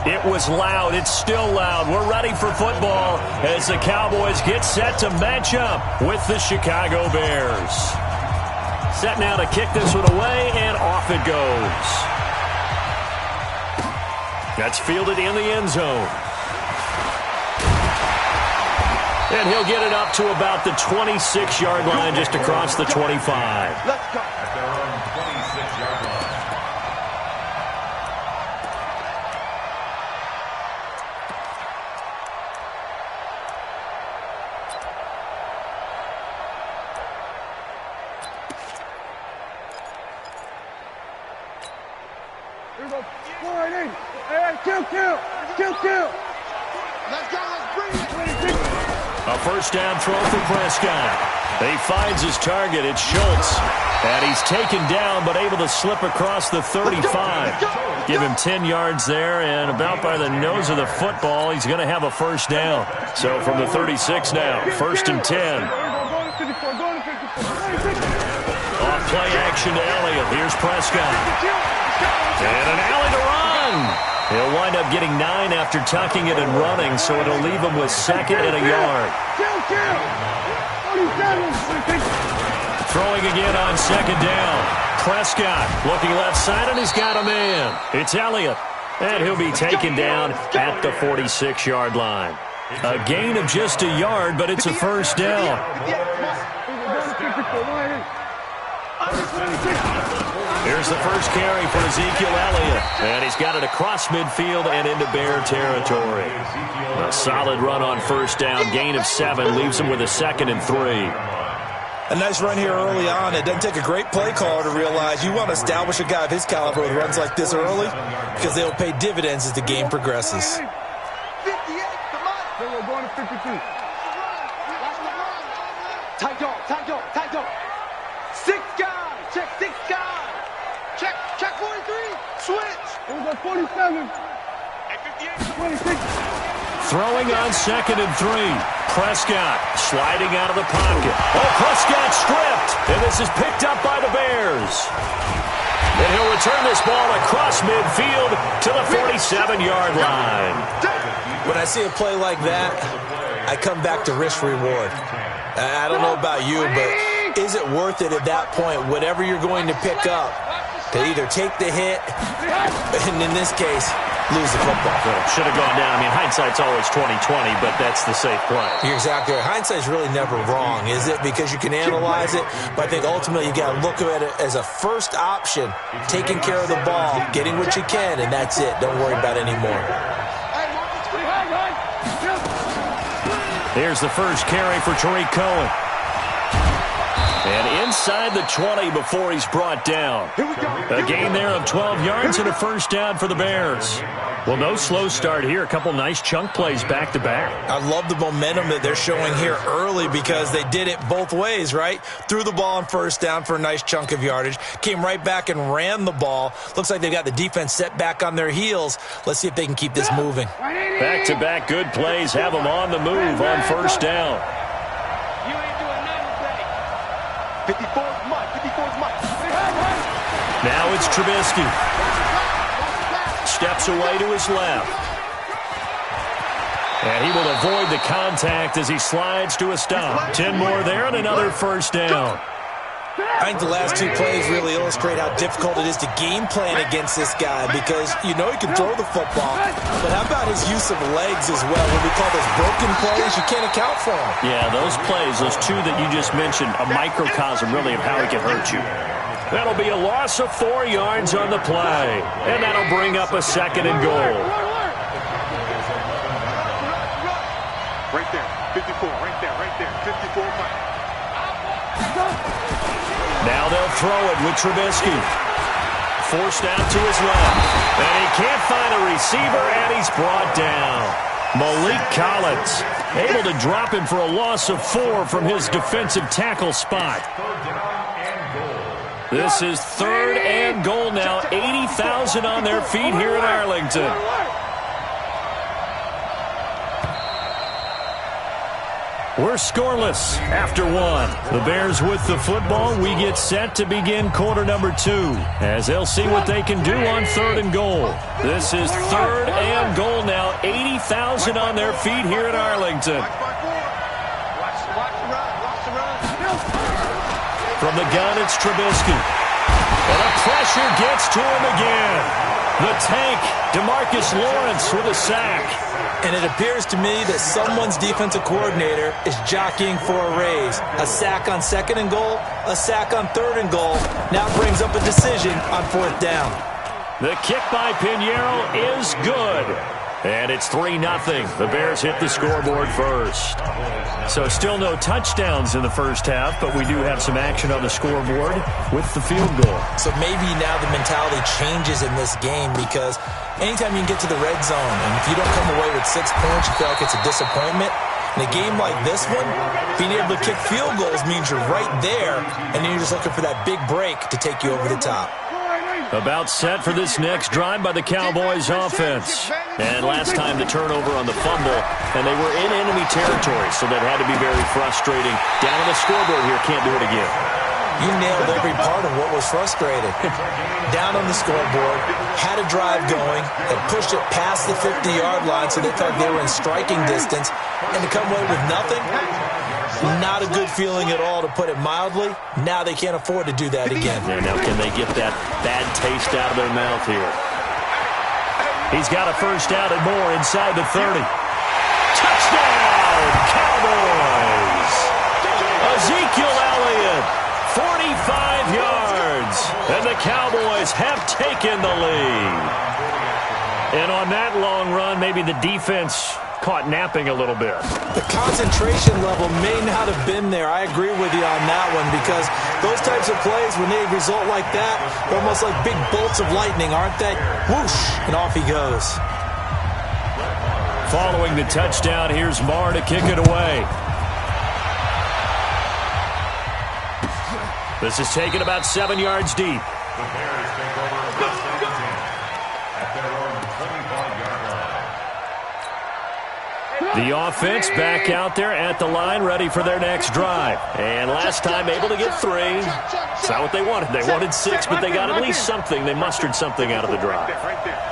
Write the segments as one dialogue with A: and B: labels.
A: It was loud. It's still loud. We're ready for football as the Cowboys get set to match up with the Chicago Bears. Set now to kick this one away, and off it goes. That's fielded in the end zone. And he'll get it up to about the 26-yard line, just across the 25.
B: Let's go.
C: At their own 26-yard line.
B: Here we go. 4-8. Hey, kill. Let's go. Let's bring it.
A: A first down throw for Prescott. He finds his target. It's Schultz. And he's taken down, but able to slip across the 35. Give him 10 yards there, and about by the nose of the football, he's going to have a first down. So from the 36 now, 1st and 10. Off play action to Elliott. Here's Prescott. And an alley to run. He'll wind up getting 9 after tucking it and running, so it'll leave him with 2nd and a yard. Throwing again on 2nd down. Prescott looking left side, and he's got a man. It's Elliott, and he'll be taken down at the 46-yard line. A gain of just a yard, but it's a first down. Here's the first carry for Ezekiel Elliott, and he's got it across midfield and into Bear territory. A solid run on first down, gain of 7, leaves him with a 2nd and 3.
D: A nice run here early on. It doesn't take a great play caller to realize you want to establish a guy of his caliber with runs like this early, because they'll pay dividends as the game progresses.
B: 58, come on. We're going to 52. Tight dog. 6 guys. Check 6 guys. Check 43. Switch. Here we go, 47. At 58, 26.
A: Throwing on 2nd and 3. Prescott sliding out of the pocket. Oh, Prescott stripped, and this is picked up by the Bears. And he'll return this ball across midfield to the 47-yard line.
D: When I see a play like that, I come back to risk-reward. I don't know about you, but is it worth it at that point, whatever you're going to pick up, to either take the hit, and in this case, lose the football?
A: Should have gone down. I mean, hindsight's always 20/20, but that's the safe play.
D: You're exactly right. Hindsight's really never wrong, is it? Because you can analyze it, but I think ultimately you got to look at it as a first option, taking care of the ball, getting what you can, and that's it. Don't worry about it anymore.
A: Here's the first carry for Tariq Cohen. And inside the 20 before he's brought down. A gain there of 12 yards and a first down for the Bears. Well, no slow start here. A couple nice chunk plays back-to-back.
D: I love the momentum that they're showing here early because they did it both ways, right? Threw the ball on first down for a nice chunk of yardage. Came right back and ran the ball. Looks like they've got the defense set back on their heels. Let's see if they can keep this moving.
A: Back-to-back good plays have them on the move on first down.
B: 54's Mike.
A: Now it's Trubisky. Steps away to his left. And he will avoid the contact as he slides to a stop. 10 more there and another first down.
D: I think the last 2 plays really illustrate how difficult it is to game plan against this guy because you know he can throw the football, but how about his use of legs as well? When we call those broken plays, you can't account for them.
A: Yeah, those plays, those 2 that you just mentioned, a microcosm really of how he can hurt you. That'll be a loss of 4 yards on the play, and that'll bring up a 2nd and goal.
B: Right there, 54, right there, 54 Mike.
A: Now they'll throw it with Trubisky. Forced out to his left. And he can't find a receiver, and he's brought down. Malik Collins able to drop him for a loss of 4 from his defensive tackle spot. This is 3rd and goal now. 80,000 on their feet here in Arlington. We're scoreless after one. The Bears with the football. We get set to begin quarter number 2 as they'll see what they can do on 3rd and goal. This is 3rd and goal now. 80,000 on their feet here in Arlington. From the gun, it's Trubisky. And the pressure gets to him again. The tank, DeMarcus Lawrence with a sack.
D: And it appears to me that someone's defensive coordinator is jockeying for a raise. A sack on 2nd and goal, a sack on 3rd and goal. Now brings up a decision on 4th down.
A: The kick by Pinheiro is good. And it's 3-0. The Bears hit the scoreboard first. So still no touchdowns in the first half, but we do have some action on the scoreboard with the field goal.
D: So maybe now the mentality changes in this game because anytime you can get to the red zone, and if you don't come away with 6 points, you feel like it's a disappointment. In a game like this one, being able to kick field goals means you're right there, and then you're just looking for that big break to take you over the top.
A: About set for this next drive by the Cowboys offense. And last time the turnover on the fumble, and they were in enemy territory, so that had to be very frustrating. Down on the scoreboard here, can't do it again.
D: You nailed every part of what was frustrating. Down on the scoreboard, had a drive going, had pushed it past the 50-yard line so they felt they were in striking distance, and to come away with nothing, not a good feeling at all, to put it mildly. Now they can't afford to do that again.
A: Yeah, now can they get that bad taste out of their mouth here? He's got a first down and more inside the 30. Touchdown, Cowboys! Ezekiel Elliott, 45 yards, and the Cowboys have taken the lead. And on that long run, maybe the defense caught napping a little bit.
D: The concentration level may not have been there. I agree with you on that one, because those types of plays, when they result like that, they're almost like big bolts of lightning, aren't they? Whoosh, and off he goes.
A: Following the touchdown, here's Marr to kick it away. This is taken about 7 yards deep.
C: The Bears take over first and 10 at their own 25-yard line.
A: The offense back out there at the line, ready for their next drive. And last time able to get 3. It's not what they wanted. They wanted 6, but they got at least something. They mustered something out of the drive.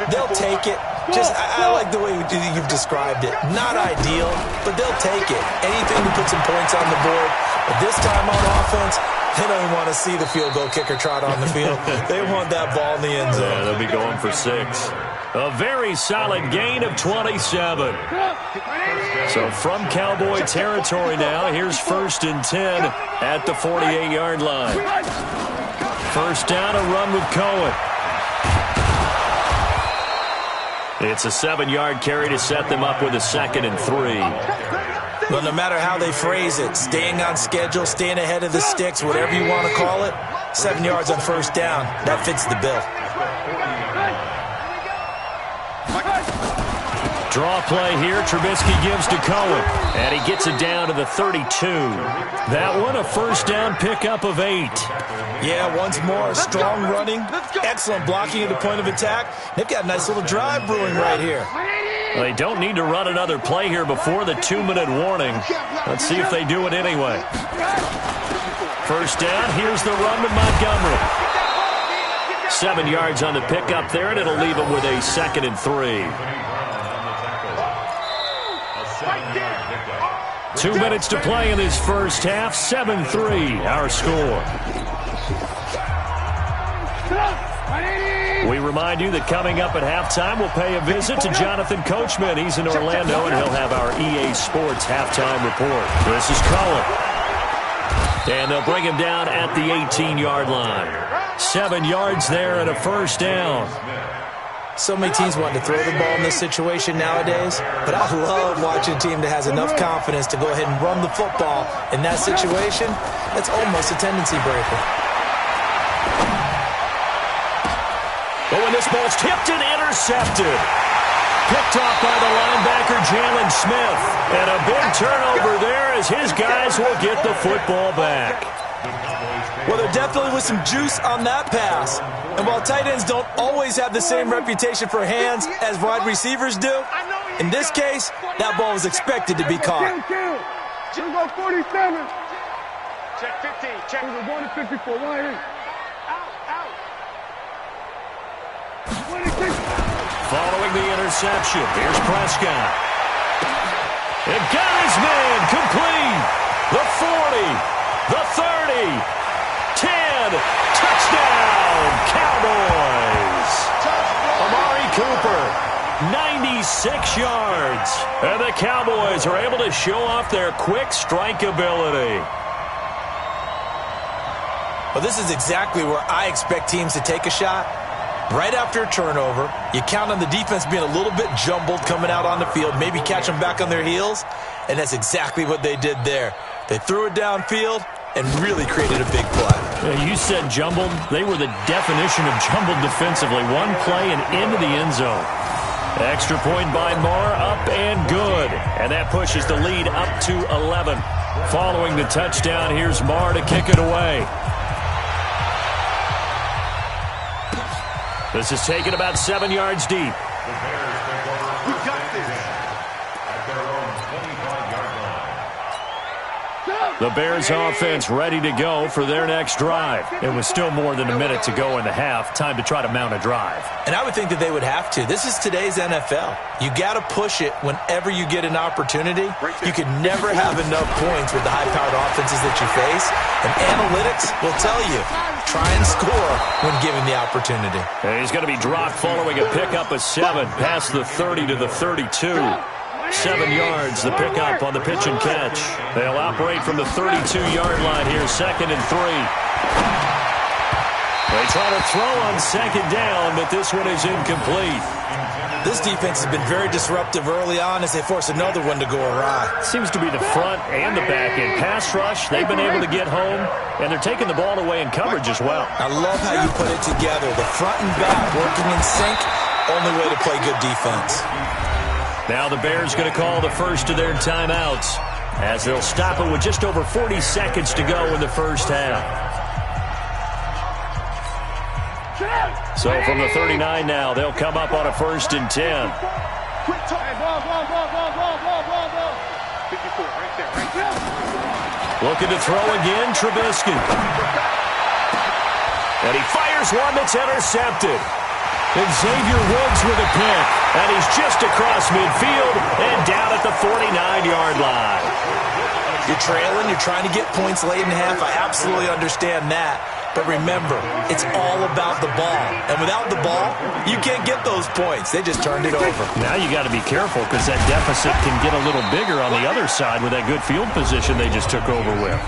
D: They'll take it. I like the way you've described it. Not ideal, but they'll take it. Anything to put some points on the board. But this time on offense, they don't want to see the field goal kicker trot on the field. They want that ball in the end zone.
A: Yeah, they'll be going for 6. A very solid gain of 27. So from Cowboy territory now, here's 1st and 10 at the 48-yard line. First down, a run with Cohen. It's a 7-yard carry to set them up with a 2nd and 3.
D: Well, no matter how they phrase it, staying on schedule, staying ahead of the sticks, whatever you want to call it, 7 yards on first down, that fits the bill.
A: Draw play here. Trubisky gives to Cohen, and he gets it down to the 32. That one, a first down pickup of 8.
D: Yeah, once more, strong running, excellent blocking at the point of attack. They've got a nice little drive brewing right here.
A: They don't need to run another play here before the 2-minute warning. Let's see if they do it anyway. First down, here's the run to Montgomery. 7 yards on the pickup there, and it'll leave them with a 2nd and 3. 2 minutes to play in this first half. 7-3, our score. We remind you that coming up at halftime, we'll pay a visit to Jonathan Coachman. He's in Orlando, and he'll have our EA Sports halftime report. This is Cohen. And they'll bring him down at the 18-yard line. 7 yards there and a first down.
D: So many teams want to throw the ball in this situation nowadays, but I love watching a team that has enough confidence to go ahead and run the football. In that situation, that's almost a tendency breaker.
A: But when this ball's tipped and intercepted, picked off by the linebacker Jalen Smith, and a big turnover there as his guys will get the football back.
D: Well, there definitely was some juice on that pass. And while tight ends don't always have the same reputation for hands as wide receivers do, in this case, that ball was expected to be caught.
B: Here we go, 47. Check 15. Check. We're going to 54. Right here. Out. 26.
A: Following the interception, here's Prescott. It got his man complete. The 40, the 30, 10, touchdown, Cowboys. Amari Cooper, 96 yards. And the Cowboys are able to show off their quick strike ability.
D: Well, this is exactly where I expect teams to take a shot. Right after a turnover, you count on the defense being a little bit jumbled coming out on the field, maybe catch them back on their heels, and that's exactly what they did there. They threw it downfield and really created a big play.
A: Yeah, you said jumbled. They were the definition of jumbled defensively. One play and into the end zone. Extra point by Moore, up and good. And that pushes the lead up to 11. Following the touchdown, here's Moore to kick it away. This is taken about 7 yards deep.
C: The Bears take over.
B: We got this.
C: At their own 25-yard line.
A: The Bears offense ready to go for their next drive. It was still more than a minute to go in the half. Time to try to mount a drive.
D: And I would think that they would have to. This is today's NFL. You got to push it whenever you get an opportunity. You can never have enough points with the high-powered offenses that you face. And analytics will tell you, try and score when given the opportunity.
A: And he's going to be dropped following a pickup of 7 past the 30 to the 32. 7 yards, the pickup on the pitch and catch. They'll operate from the 32-yard line here, 2nd and 3. They try to throw on 2nd down, but this one is incomplete.
D: This defense has been very disruptive early on as they force another one to go awry.
A: Seems to be the front and the back end. Pass rush, they've been able to get home, and they're taking the ball away in coverage as well.
D: I love how you put it together. The front and back working in sync, only way to play good defense.
A: Now the Bears going to call the first of their timeouts as they'll stop it with just over 40 seconds to go in the first half. So from the 39 now, they'll come up on a 1st and 10.
B: Quick talk. Ball. 54, right there.
A: Looking to throw again, Trubisky. And he fires one that's intercepted. And Xavier Woods with a pick. And he's just across midfield and down at the 49-yard line.
D: You're trailing, you're trying to get points late in half. I absolutely understand that. But remember, it's all about the ball. And without the ball, you can't get those points. They just turned it over.
A: Now you got to be careful because that deficit can get a little bigger on the other side with that good field position they just took over with.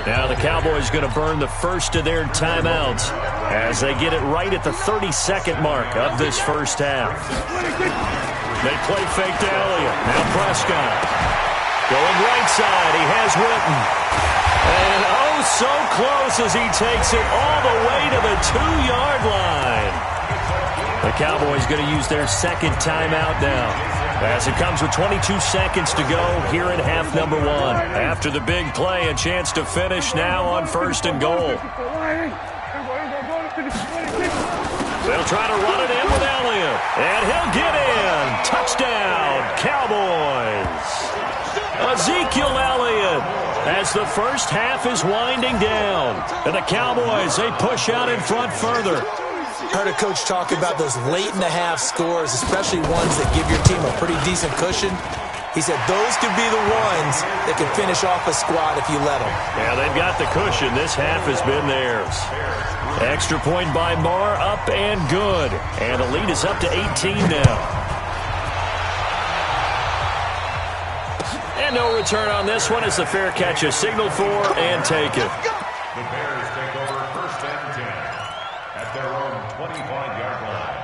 A: Now the Cowboys going to burn the first of their timeouts as they get it right at the 32nd mark of this first half. They play fake to Elliott. Now Prescott. Going right side. He has Witten. And oh, so close as he takes it all the way to the 2-yard line. The Cowboys going to use their 2nd timeout now as it comes with 22 seconds to go here in half number 1. After the big play, a chance to finish now on 1st and goal. They'll try to run it in with Elliott, and he'll get in. Touchdown, Cowboys. Ezekiel Elliott as the first half is winding down. And the Cowboys, they push out in front further.
D: Heard a coach talk about those late-in-the-half scores, especially ones that give your team a pretty decent cushion. He said those could be the ones that can finish off a squad if you let them.
A: Yeah, they've got the cushion. This half has been theirs. Extra point by Moore, up and good. And the lead is up to 18 now. And no return on this one as the fair catch is signaled for and taken.
C: The Bears take over 1st and 10 at their own 25-yard line.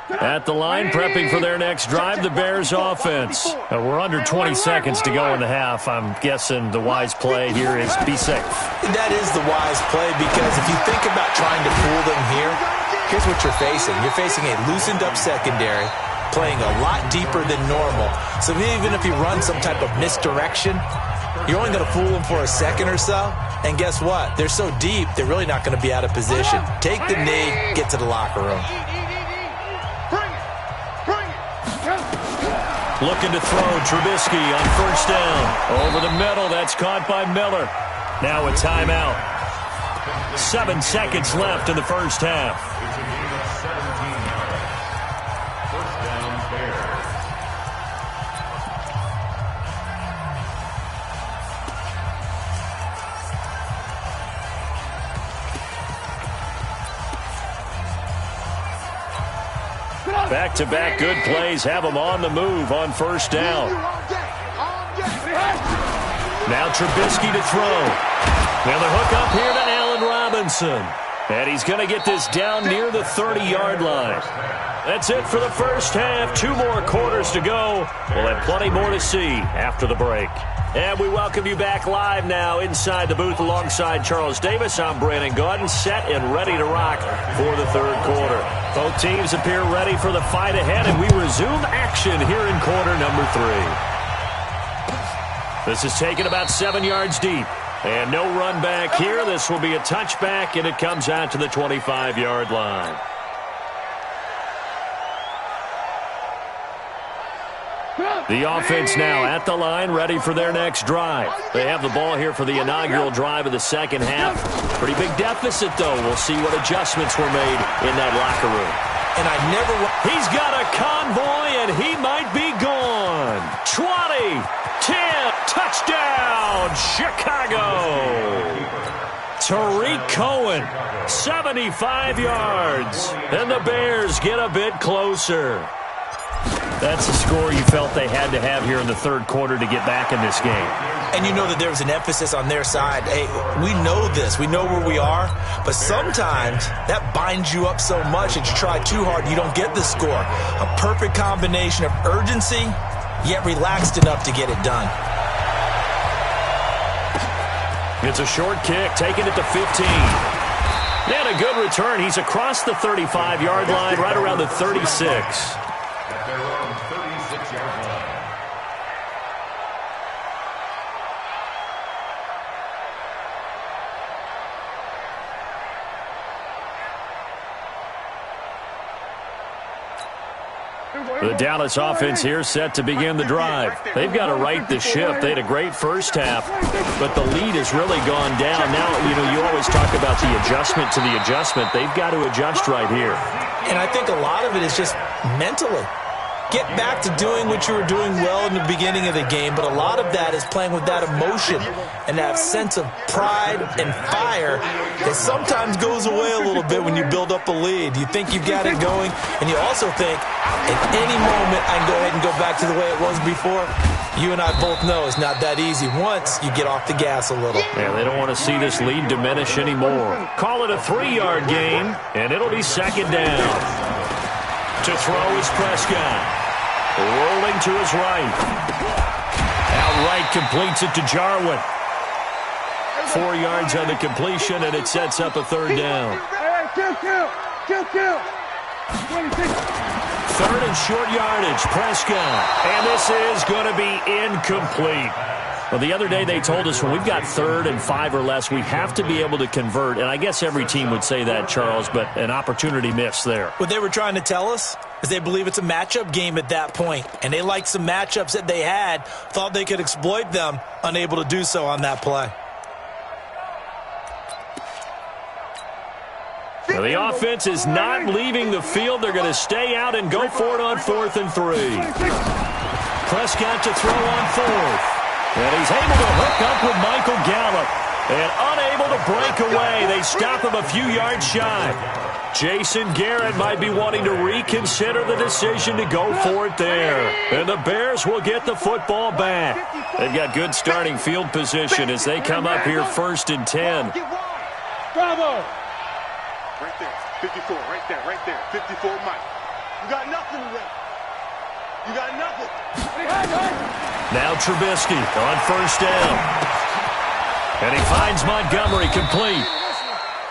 A: At the line, prepping for their next drive, the Bears offense. We're under 20 seconds to go in the half. I'm guessing the wise play here is be safe.
D: That is the wise play because if you think about trying to fool them here, here's what you're facing. You're facing a loosened-up secondary, playing a lot deeper than normal. So even if you run some type of misdirection, You're only going to fool them for a second or so. And guess what? They're so deep, they're really not going to be out of position. Take the knee, get to the locker room.
A: Looking to throw, Trubisky on first down. Over the middle, that's caught by Miller. Now a timeout. 7 seconds left in the first half.
C: It's a game of 17 yards. First down, Bears.
A: Back-to-back good plays have them on the move on first down. Now Trubisky to throw. Now the hook up here to Allen Robinson. And he's going to get this down near the 30-yard line. That's it for the first half. 2 more quarters to go. We'll have plenty more to see after the break. And we welcome you back live now inside the booth alongside Charles Davis. I'm Brandon Gaudin, set and ready to rock for the third quarter. Both teams appear ready for the fight ahead, and we resume action here in quarter number 3. This is taken about 7 yards deep. And no run back here. This will be a touchback, and it comes out to the 25-yard line. The offense now at the line, ready for their next drive. They have the ball here for the inaugural drive of the second half. Pretty big deficit, though. We'll see what adjustments were made in that locker room.
D: And
A: He's got a convoy, and he might be gone. 20, 10, touchdown, Chicago. Tariq Cohen, 75 yards. And the Bears get a bit closer. That's the score you felt they had to have here in the third quarter to get back in this game.
D: And you know that there was an emphasis on their side. Hey, we know this. We know where we are. But sometimes that binds you up so much that you try too hard, you don't get the score. A perfect combination of urgency, yet relaxed enough to get it done.
A: It's a short kick, taking it to 15. And a good return. He's across the 35-yard line, right around the 36.
C: At their own 36-yard line.
A: The Dallas offense here set to begin the drive. They've got to right the ship. They had a great first half, but the lead has really gone down. Now, you always talk about the adjustment to the adjustment. They've got to adjust right here.
D: And I think a lot of it is just mentally. Get back to doing what you were doing well in the beginning of the game, but a lot of that is playing with that emotion and that sense of pride and fire that sometimes goes away a little bit when you build up a lead. You think you've got it going, and you also think, at any moment, I can go ahead and go back to the way it was before. You and I both know it's not that easy once you get off the gas a little.
A: Yeah, they don't want to see this lead diminish anymore. Call it a 3-yard gain, and it'll be second down. To throw is Prescott. Rolling to his right. Outright completes it to Jarwin. 4 yards on the completion, and it sets up a third down. Third and short yardage, Prescott. And this is going to be incomplete. Well, the other day they told us when we've got 3rd and 5 or less, we have to be able to convert. And I guess every team would say that, Charles, but an opportunity missed there.
D: What they were trying to tell us is they believe it's a matchup game at that point. And they liked some matchups that they had, thought they could exploit them, unable to do so on that play.
A: Now the offense is not leaving the field. They're going to stay out and go for it on 4th and 3. Prescott to throw on 4th. And he's able to hook up with Michael Gallup. And unable to break away. They stop him a few yards shy. Jason Garrett might be wanting to reconsider the decision to go for it there. And the Bears will get the football back. They've got good starting field position as they come up here 1st and 10.
B: Bravo! Right there, 54, right there, 54, Mike. You got nothing today. You got nothing.
A: Now Trubisky on first down. And he finds Montgomery complete.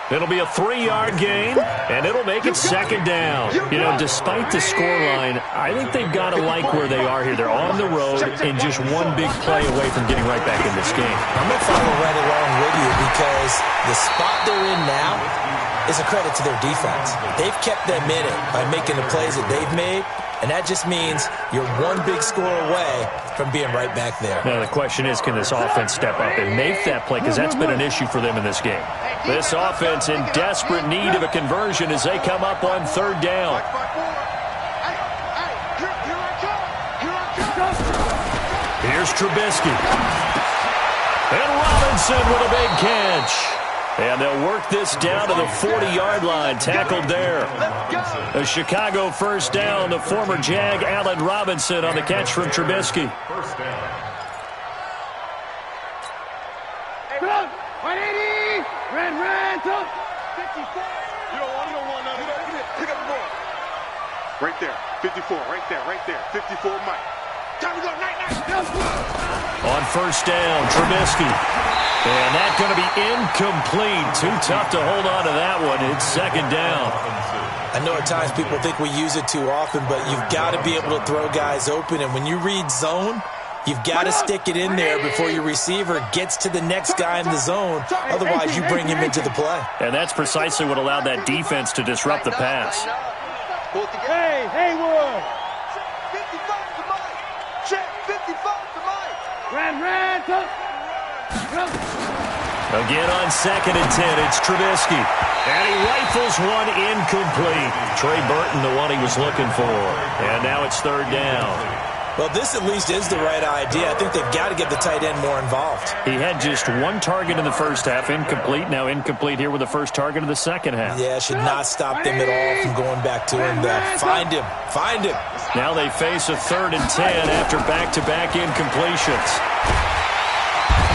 A: It'll be a 3-yard gain, and it'll make it second down. You know, despite the scoreline, I think they've got to like where they are here. They're on the road and just one big play away from getting right back in this game.
D: I'm going to follow right along with you because the spot they're in now is a credit to their defense. They've kept them in it by making the plays that they've made, and that just means you're one big score away from being right back there.
A: Now, the question is, can this offense step up and make that play? Because that's been an issue for them in this game. This offense in desperate need of a conversion as they come up on third down. Here's Trubisky. And Robinson with a big catch. And they'll work this down to the 40-yard line, tackled there. A Chicago first down, the former Jag, Allen Robinson, on the catch from Trubisky.
C: First down.
B: 180! Red, up! 54! You don't want none. Pick up the ball. Right there, 54, right there. 54, Mike. Time to go, night.
A: On first down, Trubisky. And that's going to be incomplete. Too tough to hold on to that one. It's second down.
D: I know at times people think we use it too often, but you've got to be able to throw guys open. And when you read zone, you've got to stick it in there before your receiver gets to the next guy in the zone. Otherwise, you bring him into the play.
A: And that's precisely what allowed that defense to disrupt the pass.
B: Hey, Haywood! 55 to Mike! Check, 55 to Mike! Red, up!
A: Again on 2nd and 10, it's Trubisky. And he rifles one incomplete. Trey Burton, the one he was looking for. And now it's third down.
D: Well, this at least is the right idea. I think they've got to get the tight end more involved.
A: He had just one target in the first half, incomplete. Now incomplete here with the first target of the second half.
D: Yeah, should not stop them at all from going back to him. Find him.
A: Now they face a 3rd and 10 after back-to-back incompletions.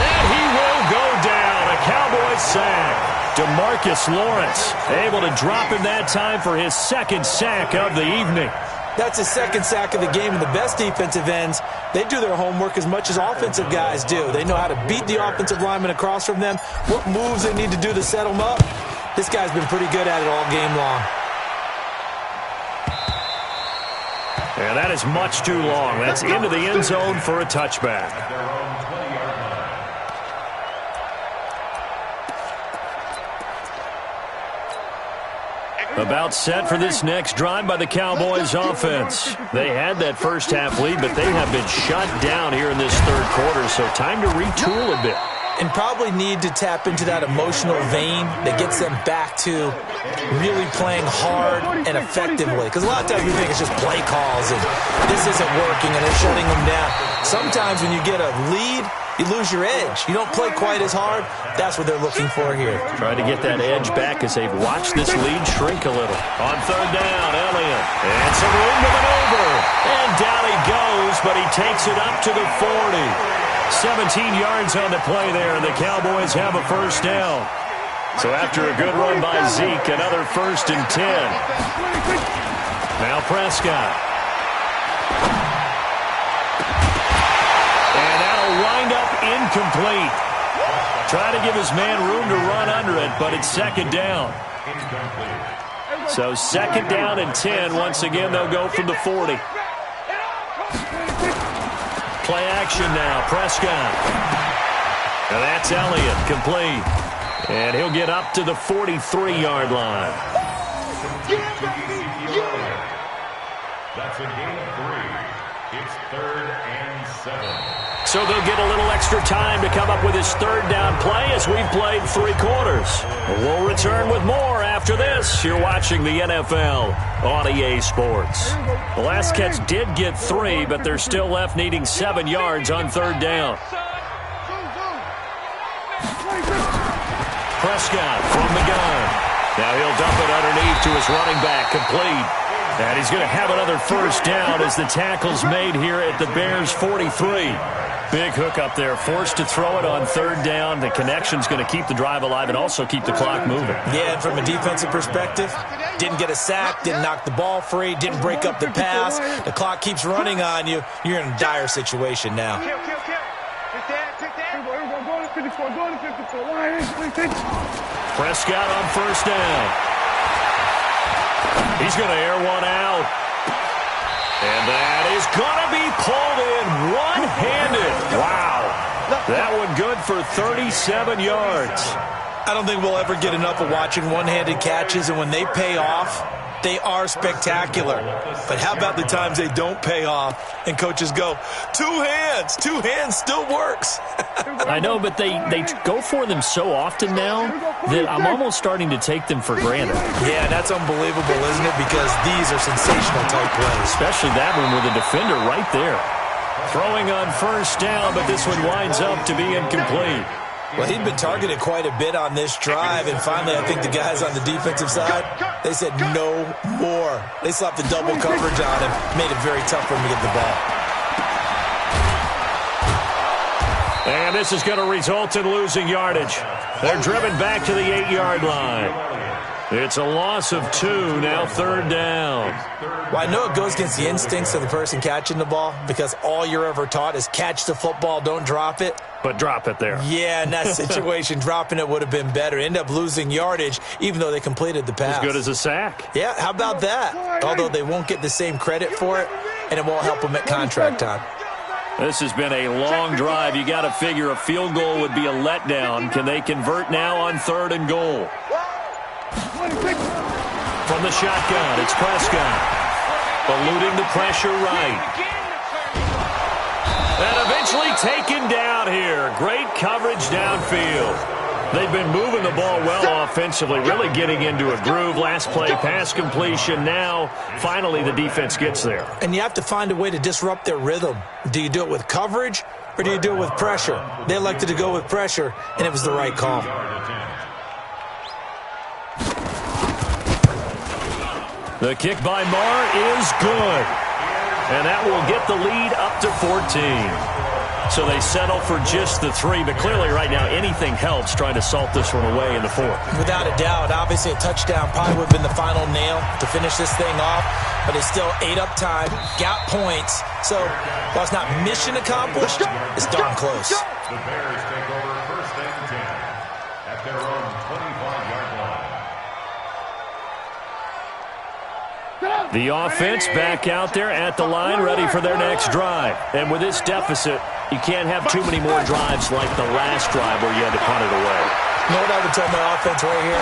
A: And he will go down. A Cowboys sack. DeMarcus Lawrence able to drop him that time for his 2nd sack of the evening.
D: That's his 2nd sack of the game, and the best defensive ends, they do their homework as much as offensive guys do. They know how to beat the offensive lineman across from them, what moves they need to do to set them up. This guy's been pretty good at it all game long.
A: And that is much too long. That's into the end zone for a touchback. About set for this next drive by the Cowboys offense. They had that first half lead, but they have been shut down here in this third quarter, so time to retool a bit.
D: And probably need to tap into that emotional vein that gets them back to really playing hard and effectively. Because a lot of times we think it's just play calls and this isn't working and they're shutting them down. Sometimes when you get a lead, you lose your edge. You don't play quite as hard. That's what they're looking for here.
A: Trying to get that edge back as they've watched this lead shrink a little. On third down, Elliott. And some room to maneuver. And down he goes, but he takes it up to the 40. 17 yards on the play there, and the Cowboys have a first down. So after a good run by Zeke, another 1st and 10. Now Prescott. And that'll wind up incomplete. Trying to give his man room to run under it, but it's 2nd down. So 2nd down and 10. Once again, they'll go from the 40. Play action now, Prescott. And that's Elliott, complete. And he'll get up to the 43-yard line.
C: That's a gain of 3. It's 3rd and 7.
A: So they'll get a little extra time to come up with his 3rd down play as we've played 3 quarters. We'll return with more after this. You're watching the NFL on EA Sports. The last catch did get 3, but they're still left needing 7 yards on 3rd down. Prescott from the gun. Now he'll dump it underneath to his running back, complete. And he's going to have another first down as the tackle's made here at the Bears' 43. Big hook up there, forced to throw it on 3rd down. The connection's going to keep the drive alive and also keep the clock moving.
D: Yeah, and from a defensive perspective, didn't get a sack, didn't knock the ball free, didn't break up the pass. The clock keeps running on you. You're in a dire situation now.
A: Prescott on first down. He's going to air one out. And that is going to be pulled in one-handed. Wow. That one good for 37 yards.
D: I don't think we'll ever get enough of watching one-handed catches, and when they pay off, they are spectacular. But how about the times they don't pay off and coaches go, two hands still works.
A: I know, but they go for them so often now that I'm almost starting to take them for granted.
D: Yeah, that's unbelievable, isn't it? Because these are sensational type plays.
A: Especially that one with a defender right there. Throwing on first down, but this one winds up to be incomplete.
D: Well, he'd been targeted quite a bit on this drive, and finally I think the guys on the defensive side, they said no more. They slapped the double coverage on him, made it very tough for him to get the ball.
A: And this is going to result in losing yardage. They're driven back to the 8-yard line. It's a loss of 2, now third down.
D: Well, I know it goes against the instincts of the person catching the ball because all you're ever taught is catch the football, don't drop it.
A: But drop it there.
D: Yeah, in that situation, dropping it would have been better. End up losing yardage, even though they completed the pass.
A: As good as a sack.
D: Yeah, how about that? Although they won't get the same credit for it, and it won't help them at contract time.
A: This has been a long drive. You got to figure a field goal would be a letdown. Can they convert now on 3rd and goal? From the shotgun, it's Prescott. Eluding the pressure right. And eventually taken down here. Great coverage downfield. They've been moving the ball well offensively, really getting into a groove. Last play, pass completion. Now, finally, the defense gets there.
D: And you have to find a way to disrupt their rhythm. Do you do it with coverage, or do you do it with pressure? They elected to go with pressure, and it was the right call.
A: The kick by Marr is good. And that will get the lead up to 14. So they settle for just the 3, but clearly right now anything helps trying to salt this one away in the 4th.
D: Without a doubt, obviously a touchdown probably would have been the final nail to finish this thing off, but it's still ate up time, got points, so while it's not mission accomplished, it's darn close.
C: The Bears take over 1st and 10 at their own 25-yard line.
A: The offense back out there at the line, ready for their next drive. And with this deficit, you can't have too many more drives like the last drive where you had to punt it away.
D: You know what I would tell my offense right here?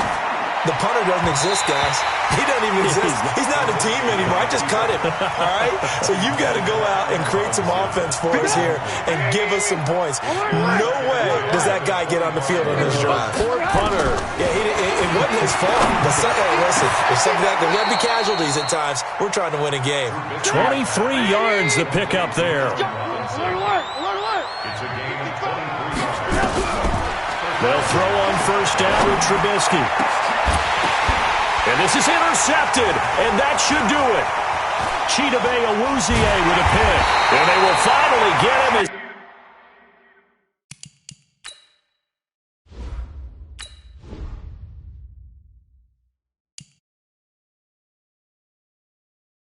D: The punter doesn't exist, guys. He doesn't even exist. He's not a team anymore. I just cut him, all right? So you've got to go out and create some offense for us here and give us some points. No way does that guy get on the field on this drive.
A: Poor punter.
D: Yeah, it wasn't his fault. But listen, if something like there will be casualties at times, we're trying to win a game.
A: 23 yards to pick up there.
C: It's a gain of 23 yards.
A: They'll throw on first down with Trubisky. And this is intercepted, and that should do it. Chidobe Awuzie with a pick. And they will finally get him.